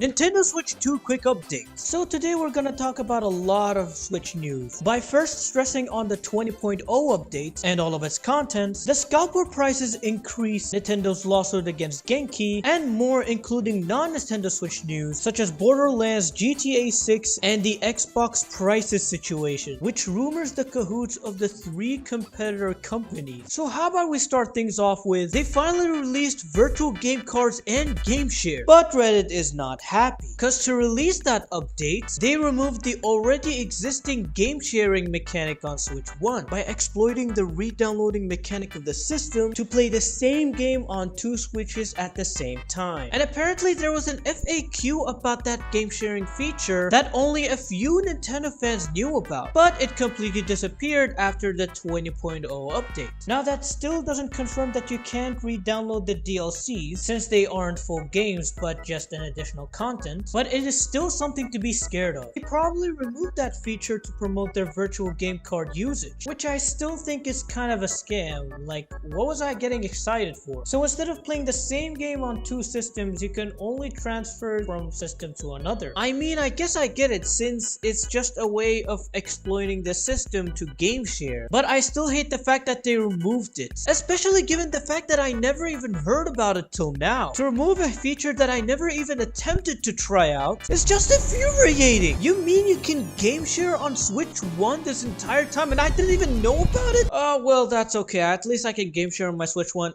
Nintendo Switch 2 quick updates. So today we're gonna talk about a lot of Switch news. By first stressing on the 20.0 updates and all of its contents, the Scalper prices increase, Nintendo's lawsuit against Genki, and more, including non-Nintendo Switch news such as Borderlands, GTA 6, and the Xbox prices situation, which rumors the cahoots of the three competitor companies. So how about we start things off with, they finally released virtual game cards and GameShare. But Reddit is not happy, cause to release that update, they removed the already existing game sharing mechanic on Switch 1 by exploiting the re-downloading mechanic of the system to play the same game on two Switches at the same time. And apparently there was an FAQ about that game sharing feature that only a few Nintendo fans knew about, but it completely disappeared after the 20.0 update. Now that still doesn't confirm that you can't re-download the DLCs since they aren't full games but just an additional content, but it is still something to be scared of. They probably removed that feature to promote their virtual game card usage, which I still think is kind of a scam. Like, what was I getting excited for? So instead of playing the same game on two systems, you can only transfer from system to another. I mean, I guess I get it since it's just a way of exploiting the system to game share, but I still hate the fact that they removed it, especially given the fact that I never even heard about it till now. To remove a feature that I never even attempted to try out is just infuriating. You mean you can game share on Switch 1 this entire time and I didn't even know about it? Oh, well, that's okay. At least I can game share on my Switch 1.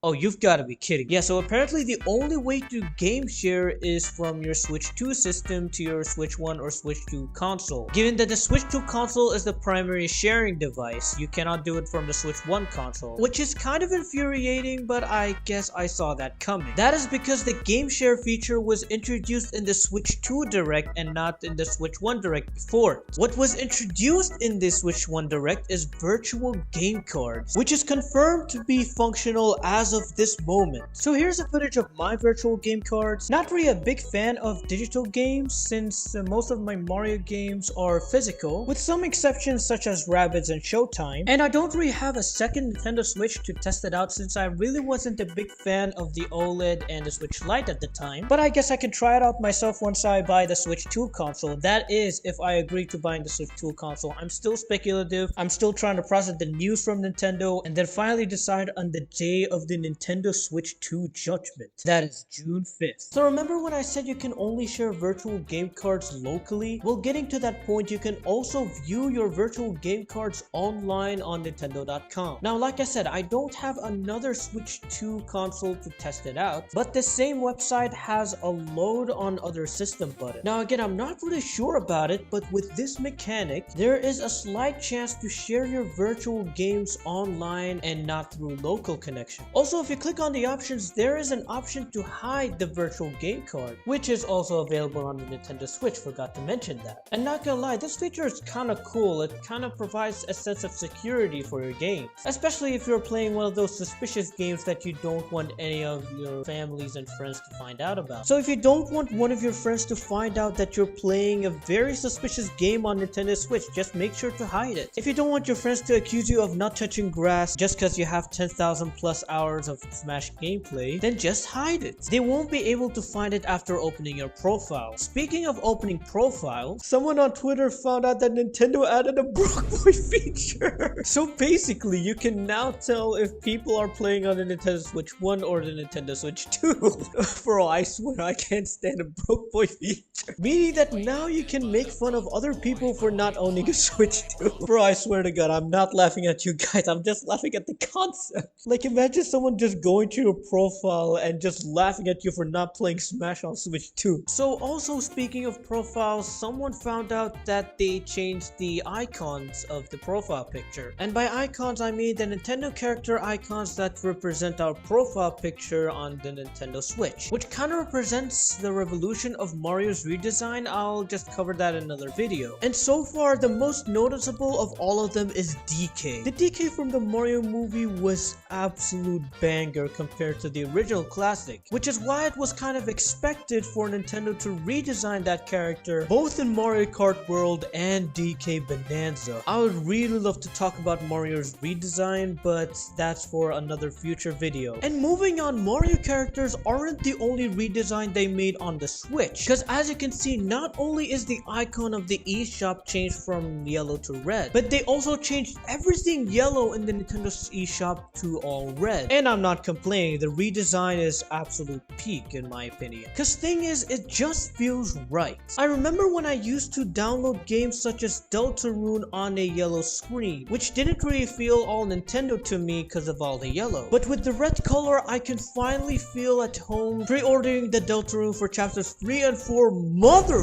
Oh, you've got to be kidding. Yeah, so apparently the only way to game share is from your Switch 2 system to your Switch 1 or Switch 2 console. Given that the Switch 2 console is the primary sharing device, you cannot do it from the Switch 1 console, which is kind of infuriating, but I guess I saw that coming. That is because the game share feature was introduced in the Switch 2 Direct and not in the Switch 1 Direct before. What was introduced in the Switch 1 Direct is virtual game cards, which is confirmed to be functional as of this moment. So here's a footage of my virtual game cards. Not really a big fan of digital games since most of my Mario games are physical, with some exceptions such as Rabbids and Showtime, and I don't really have a second Nintendo Switch to test it out since I really wasn't a big fan of the OLED and the Switch Lite at the time, but I guess I can try it out myself once I buy the Switch 2 console. That is, if I agree to buying the Switch 2 console. I'm still speculative. I'm still trying to process the news from Nintendo and then finally decide on the day of the Nintendo Switch 2 judgment. That is June 5th. So remember when I said you can only share virtual game cards locally? Well, getting to that point, you can also view your virtual game cards online on Nintendo.com. Now, like I said, I don't have another Switch 2 console to test it out, but the same website has a load on other system button. Now again, I'm not really sure about it, but with this mechanic, there is a slight chance to share your virtual games online and not through local connection. Also, if you click on the options, there is an option to hide the virtual game card, which is also available on the Nintendo Switch. Forgot to mention that. And not gonna lie, this feature is kind of cool. It kind of provides a sense of security for your games, especially if you're playing one of those suspicious games that you don't want any of your families and friends to find out about. So if you don't want one of your friends to find out that you're playing a very suspicious game on Nintendo Switch, just make sure to hide it. If you don't want your friends to accuse you of not touching grass just because you have 10,000 plus hours of Smash gameplay, then just hide it. They won't be able to find it after opening your profile. Speaking of opening profiles, someone on Twitter found out that Nintendo added a broke boy feature. So basically, you can now tell if people are playing on the Nintendo Switch 1 or the Nintendo Switch 2. Bro, I swear I can't stand a broke boy feature. Meaning that now you can make fun of other people for not owning a Switch 2. Bro, I swear to God, I'm not laughing at you guys. I'm just laughing at the concept. Like, imagine someone just going to your profile and just laughing at you for not playing Smash on Switch 2. So also, speaking of profiles, someone found out that they changed the icons of the profile picture. And by icons, I mean the Nintendo character icons that represent our profile picture on the Nintendo Switch, which kind of represents the revolution of Mario's redesign. I'll just cover that in another video. And so far, the most noticeable of all of them is DK. The DK from the Mario movie was absolute banger compared to the original classic, which is why it was kind of expected for Nintendo to redesign that character both in Mario Kart World and DK Bannanza. I would really love to talk about Mario's redesign, but that's for another future video. And moving on, Mario characters aren't the only redesign they made on the Switch, because as you can see, not only is the icon of the eShop changed from yellow to red, but they also changed everything yellow in the Nintendo eShop to all red. And I'm not complaining, the redesign is absolute peak in my opinion, because thing is, it just feels right. I remember when I used to download games such as Deltarune on a yellow screen, which didn't really feel all Nintendo to me because of all the yellow, but with the red color I can finally feel at home pre-ordering the Deltarune for chapters 3 and 4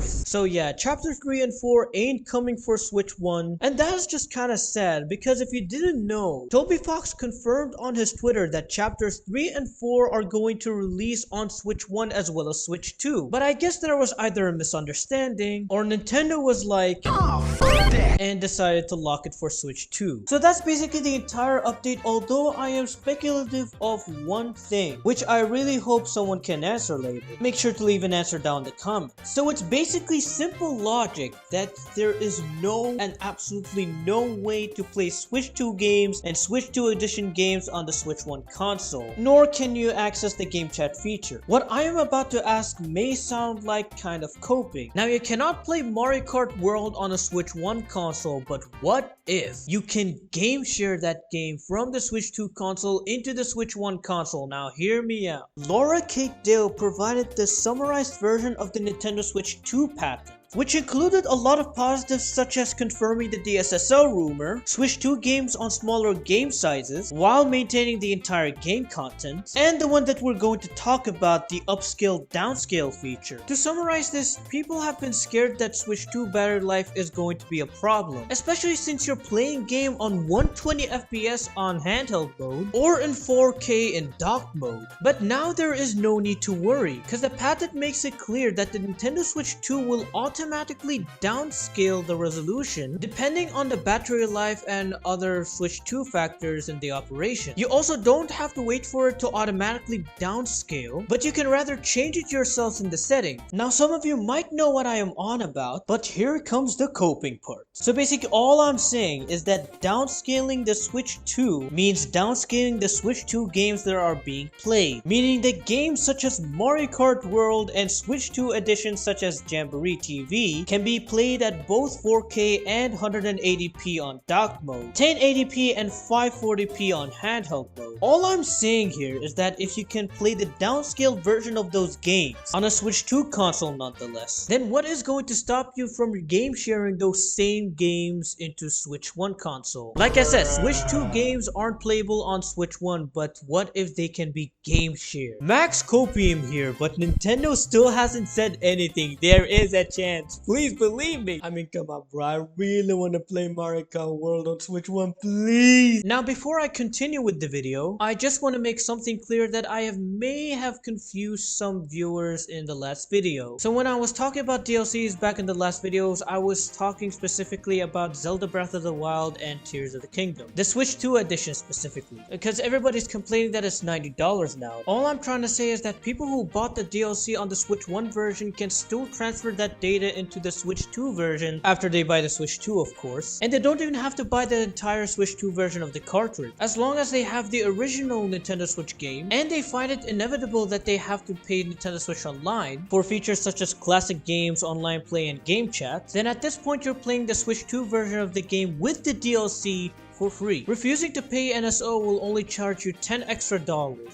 So yeah, chapter 3 and 4 ain't coming for Switch 1, and that is just kinda sad, because if you didn't know, Toby Fox confirmed on his Twitter that chapters 3 and 4 are going to release on Switch 1 as well as Switch 2, but I guess there was either a misunderstanding or Nintendo was like, "Oh, fuck that," and decided to lock it for Switch 2. So that's basically the entire update, although I am speculative of one thing, which I really hope someone can answer later. Make sure to leave an answer down in the comments. So it's basically simple logic that there is no and absolutely no way to play Switch 2 games and Switch 2 edition games on the Switch 1 console, nor can you access the game chat feature. What I am about to ask may sound like kind of coping. Now, you cannot play Mario Kart World on a Switch 1 console, but what if you can game share that game from the Switch 2 console into the Switch 1 console? Now hear me out. Laura Kate Dale provided the summarized version of the Nintendo Switch 2 patent, which included a lot of positives such as confirming the DSSL rumor, Switch 2 games on smaller game sizes while maintaining the entire game content, and the one that we're going to talk about, the upscale downscale feature. To summarize this, people have been scared that Switch 2 battery life is going to be a problem, especially since you're playing game on 120 FPS on handheld mode or in 4K in dock mode. But now there is no need to worry, because the patent makes it clear that the Nintendo Switch 2 will automatically downscale the resolution depending on the battery life and other Switch 2 factors in the operation. You also don't have to wait for it to automatically downscale, but you can rather change it yourself in the setting. Now, some of you might know what I am on about, but here comes the coping part. So basically all I'm saying is that downscaling the Switch 2 means downscaling the Switch 2 games that are being played, meaning that games such as Mario Kart World and Switch 2 editions such as Jamboree TV can be played at both 4K and 180p on dock mode, 1080p and 540p on handheld mode. All I'm saying here is that if you can play the downscaled version of those games on a Switch 2 console nonetheless, then what is going to stop you from game sharing those same games into Switch 1 console? Like I said, Switch 2 games aren't playable on Switch 1, but what if they can be game shared? Max Copium here, but Nintendo still hasn't said anything. There is a chance. Please believe me. I mean, come on, bro. I really want to play Mario Kart World on Switch 1, please. Now, before I continue with the video, I just want to make something clear that may have confused some viewers in the last video. So when I was talking about DLCs back in the last videos, I was talking specifically about Zelda Breath of the Wild and Tears of the Kingdom, the Switch 2 edition specifically, because everybody's complaining that it's $90 now. All I'm trying to say is that people who bought the DLC on the Switch 1 version can still transfer that data into the Switch 2 version after they buy the Switch 2, of course, and they don't even have to buy the entire Switch 2 version of the cartridge, as long as they have the original Nintendo Switch game and they find it inevitable that they have to pay Nintendo Switch Online for features such as classic games, online play, and game chat. Then at this point you're playing the Switch 2 version of the game with the DLC for free. Refusing to pay NSO will only charge you $10 extra.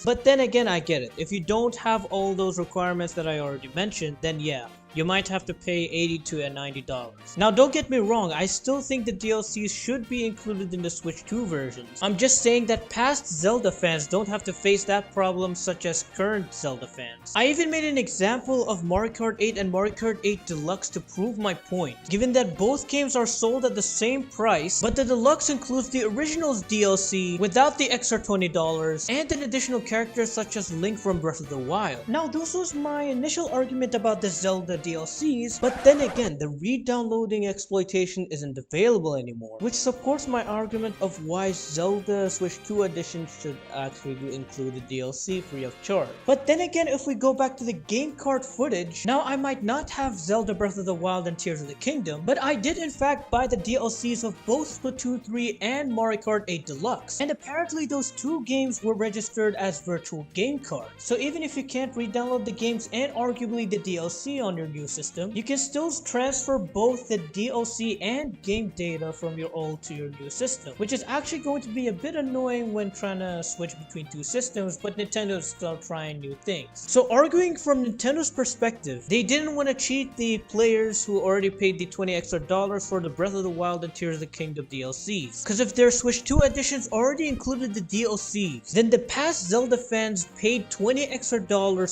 But then again, I get it. If you don't have all those requirements that I already mentioned, then yeah, you might have to pay $80 to $90. Now, don't get me wrong, I still think the DLCs should be included in the Switch 2 versions. I'm just saying that past Zelda fans don't have to face that problem such as current Zelda fans. I even made an example of Mario Kart 8 and Mario Kart 8 Deluxe to prove my point, given that both games are sold at the same price, but the Deluxe includes the original's DLC without the extra $20 and an additional character such as Link from Breath of the Wild. Now, this was my initial argument about the Zelda DLCs, but then again, the re-downloading exploitation isn't available anymore, which supports my argument of why Zelda Switch 2 edition should actually include the DLC free of charge. But then again, if we go back to the game card footage, now I might not have Zelda Breath of the Wild and Tears of the Kingdom, but I did in fact buy the DLCs of both Splatoon 3 and Mario Kart 8 Deluxe, and apparently those two games were registered as virtual game cards. So even if you can't re-download the games and arguably the DLC on your new system, you can still transfer both the DLC and game data from your old to your new system, which is actually going to be a bit annoying when trying to switch between two systems, but Nintendo is still trying new things. So arguing from Nintendo's perspective, they didn't want to cheat the players who already paid the $20 extra for the Breath of the Wild and Tears of the Kingdom DLCs. Because if their Switch 2 editions already included the DLCs, then the past Zelda fans paid $20 extra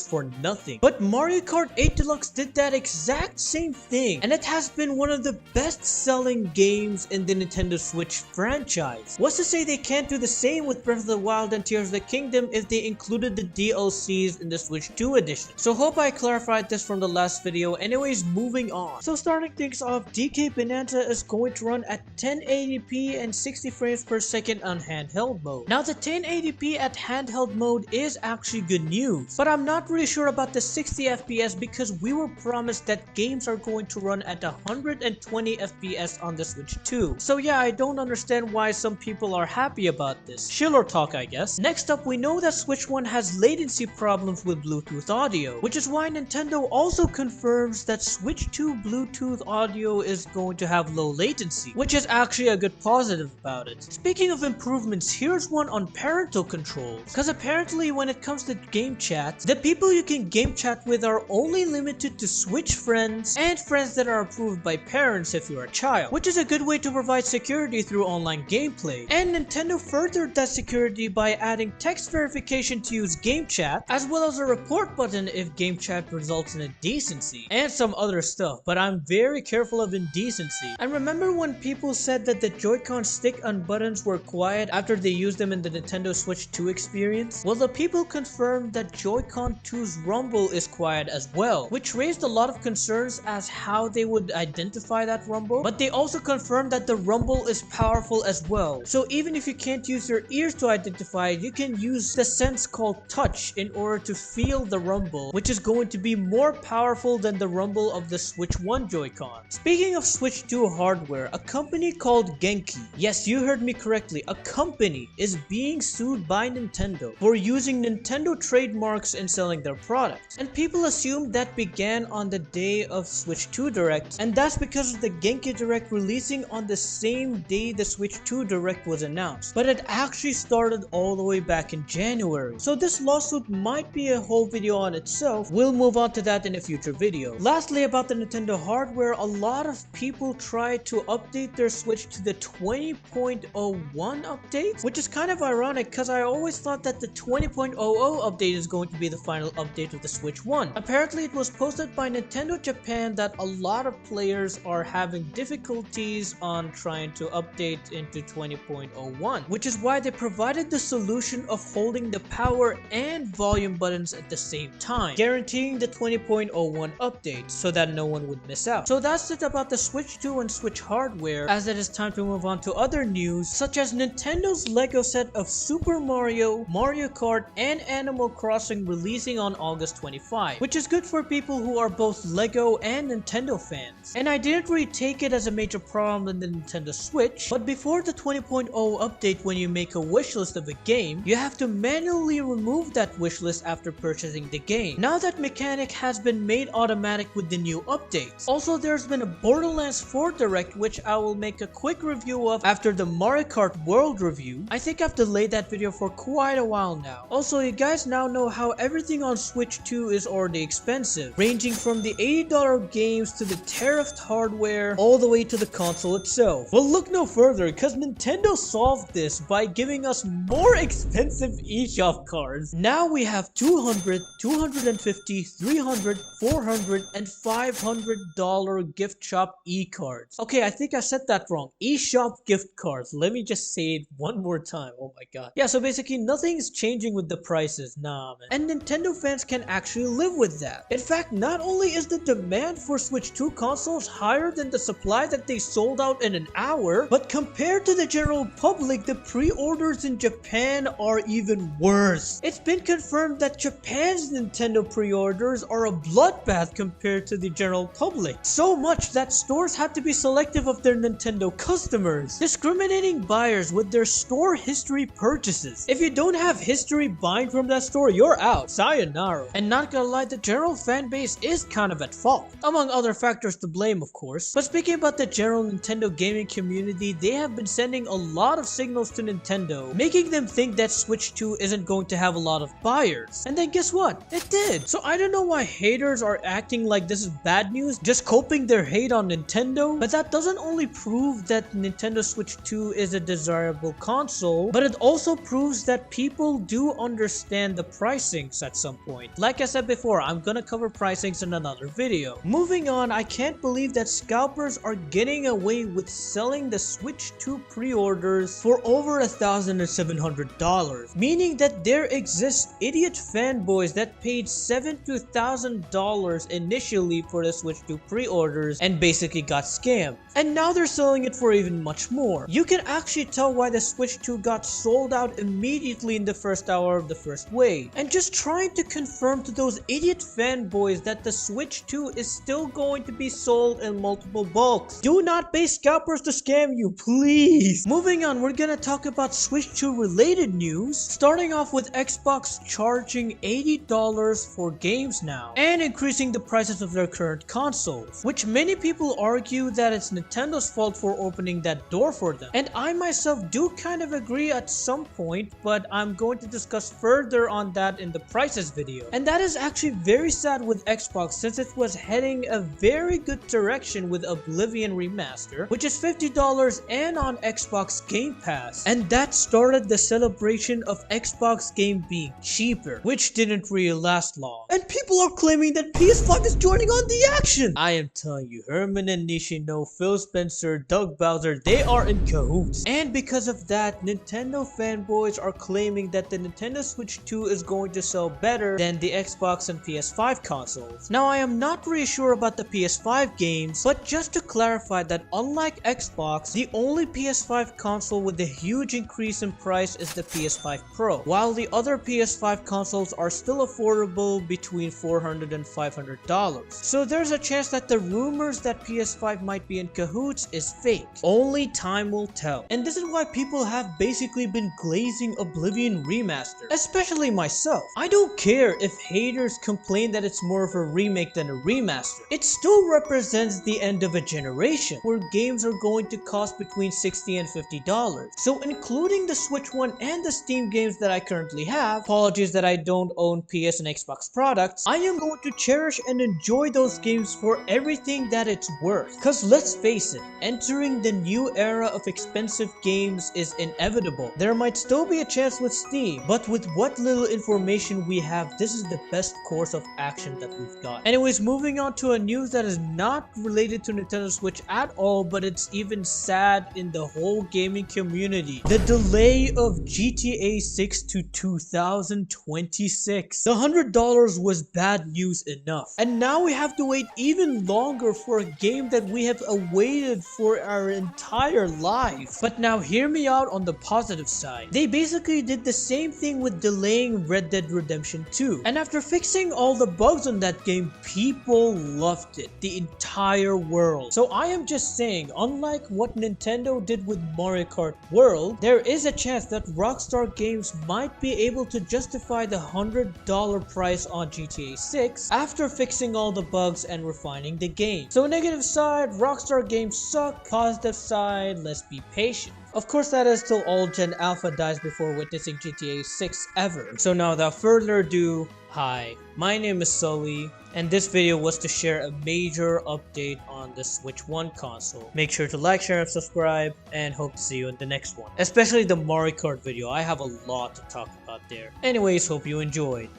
for nothing. But Mario Kart 8 Deluxe did that exact same thing, and it has been one of the best selling games in the Nintendo Switch franchise. What's to say they can't do the same with Breath of the Wild and Tears of the Kingdom if they included the DLCs in the Switch 2 edition? So hope I clarified this from the last video. Anyways, moving on. So starting things off, DK Bannanza is going to run at 1080p and 60 frames per second on handheld mode. Now the 1080p at handheld mode is actually good news, but I'm not really sure about the 60 FPS because we were promised that games are going to run at 120 FPS on the Switch 2. So yeah, I don't understand why some people are happy about this. Chiller talk, I guess. Next up, we know that Switch 1 has latency problems with Bluetooth audio, which is why Nintendo also confirms that Switch 2 Bluetooth audio is going to have low latency, which is actually a good positive about it. Speaking of improvements, here's one on parental controls, because apparently when it comes to game chat, the people you can game chat with are only limited to Switch friends and friends that are approved by parents if you're a child, which is a good way to provide security through online gameplay. And Nintendo furthered that security by adding text verification to use game chat, as well as a report button if game chat results in indecency, and some other stuff, but I'm very careful of indecency. And remember when people said that the Joy-Con stick and buttons were quiet after they used them in the Nintendo Switch 2 experience? Well, the people confirmed that Joy-Con 2's rumble is quiet as well, which raised a lot of concerns as how they would identify that rumble, but they also confirmed that the rumble is powerful as well. So even if you can't use your ears to identify it, you can use the sense called touch in order to feel the rumble, which is going to be more powerful than the rumble of the Switch 1 Joy-Con. Speaking of Switch 2 hardware, a company called Genki, yes, you heard me correctly, a company is being sued by Nintendo for using Nintendo trademarks in selling their products. And people assume that began on the day of Switch 2 Direct, and that's because of the Genki Direct releasing on the same day the Switch 2 Direct was announced. But it actually started all the way back in January. So this lawsuit might be a whole video on itself. We'll move on to that in a future video. Lastly, about the Nintendo hardware, a lot of people try to update their Switch to the 20.01 update, which is kind of ironic because I always thought that the 20.00 update is going to be the final update of the Switch 1. Apparently, it was posted by Nintendo Japan that a lot of players are having difficulties on trying to update into 20.01, which is why they provided the solution of holding the power and volume buttons at the same time, guaranteeing the 20.01 update so that no one would miss out. So that's it about the Switch 2 and Switch hardware, as it is time to move on to other news, such as Nintendo's Lego set of Super Mario, Mario Kart, and Animal Crossing releasing on August 25, which is good for people who are both Lego and Nintendo fans. And I didn't really take it as a major problem in the Nintendo Switch, but before the 20.0 update, when you make a wishlist of a game, you have to manually remove that wishlist after purchasing the game. Now that mechanic has been made automatic with the new updates. Also, there's been a Borderlands 4 Direct, which I will make a quick review of after the Mario Kart World review. I think I've delayed that video for quite a while now. Also, you guys now know how everything on Switch 2 is already expensive, ranging from the $80 games to the tariffed hardware all the way to the console itself. Well, look no further, because Nintendo solved this by giving us more expensive eShop cards. Now we have $200, $250, $300, $400, and $500 gift shop e-cards. Okay, I think I said that wrong. eShop gift cards. Let me just say it one more time. Oh my god. Yeah, so basically nothing is changing with the prices. Nah, man. And Nintendo fans can actually live with that. In fact, not only only is the demand for Switch 2 consoles higher than the supply that they sold out in an hour, but compared to the general public, the pre-orders in Japan are even worse. It's been confirmed that Japan's Nintendo pre-orders are a bloodbath compared to the general public. So much that stores had to be selective of their Nintendo customers, discriminating buyers with their store history purchases. If you don't have history buying from that store, you're out. Sayonara. And not gonna lie, the general fan base is kind of at fault, among other factors to blame, of course. But speaking about the general Nintendo gaming community, they have been sending a lot of signals to Nintendo, making them think that Switch 2 isn't going to have a lot of buyers. And then guess what? It did. So I don't know why haters are acting like this is bad news, just coping their hate on Nintendo. But that doesn't only prove that Nintendo Switch 2 is a desirable console, but it also proves that people do understand the pricings at some point. Like I said before, I'm gonna cover pricings in another video. Moving on, I can't believe that scalpers are getting away with selling the Switch 2 pre-orders for over $1,700, meaning that there exists idiot fanboys that paid $7,000 to $1,000 initially for the Switch 2 pre-orders and basically got scammed. And now they're selling it for even much more. You can actually tell why the Switch 2 got sold out immediately in the first hour of the first wave. And just trying to confirm to those idiot fanboys that the Switch 2 is still going to be sold in multiple bulks. Do not pay scalpers to scam you, please. Moving on, we're gonna talk about Switch 2 related news, starting off with Xbox charging $80 for games now and increasing the prices of their current consoles, which many people argue that it's Nintendo's fault for opening that door for them. And I myself do kind of agree at some point, but I'm going to discuss further on that in the prices video. And that is actually very sad with Xbox, since it was heading a very good direction with Oblivion Remaster, which is $50 and on Xbox Game Pass. And that started the celebration of Xbox game being cheaper, which didn't really last long. And people are claiming that PS5 is joining on the action. I am telling you, Herman and Nishino, Phil Spencer, Doug Bowser, they are in cahoots. And because of that, Nintendo fanboys are claiming that the Nintendo Switch 2 is going to sell better than the Xbox and PS5 consoles. Now, I am not really sure about the PS5 games, but just to clarify that unlike Xbox, the only PS5 console with a huge increase in price is the PS5 Pro, while the other PS5 consoles are still affordable between $400 and $500. So there's a chance that the rumors that PS5 might be in cahoots is fake. Only time will tell. And this is why people have basically been glazing Oblivion Remaster, especially myself. I don't care if haters complain that it's more of a remake than a remaster. It still represents the end of a generation where games are going to cost between $60 and $50. So including the Switch 1 and the Steam games that I currently have, apologies that I don't own PS and Xbox products, I am going to cherish and enjoy those games for everything that it's worth. Cause let's face it, entering the new era of expensive games is inevitable. There might still be a chance with Steam, but with what little information we have, this is the best course of action that we've got. Anyways, moving on to a news that is not related to Nintendo Switch at all, but it's even sad in the whole gaming community. The delay of GTA 6 to 2026. The $100 was bad news enough. And now we have to wait even longer for a game that we have awaited for our entire life. But now hear me out on the positive side. They basically did the same thing with delaying Red Dead Redemption 2. And after fixing all the bugs on that game, people loved it. The entire world. So I am just saying, unlike what Nintendo did with Mario Kart World, there is a chance that Rockstar Games might be able to justify the $100 price on GTA 6 after fixing all the bugs and refining the game. So negative side, Rockstar Games suck. Positive side, let's be patient. Of course, that is till all Gen Alpha dies before witnessing GTA 6 ever. So now without further ado, hi, my name is Sully, and this video was to share a major update on the Switch 1 console. Make sure to like, share, and subscribe, and hope to see you in the next one. Especially the Mario Kart video, I have a lot to talk about there. Anyways, hope you enjoyed.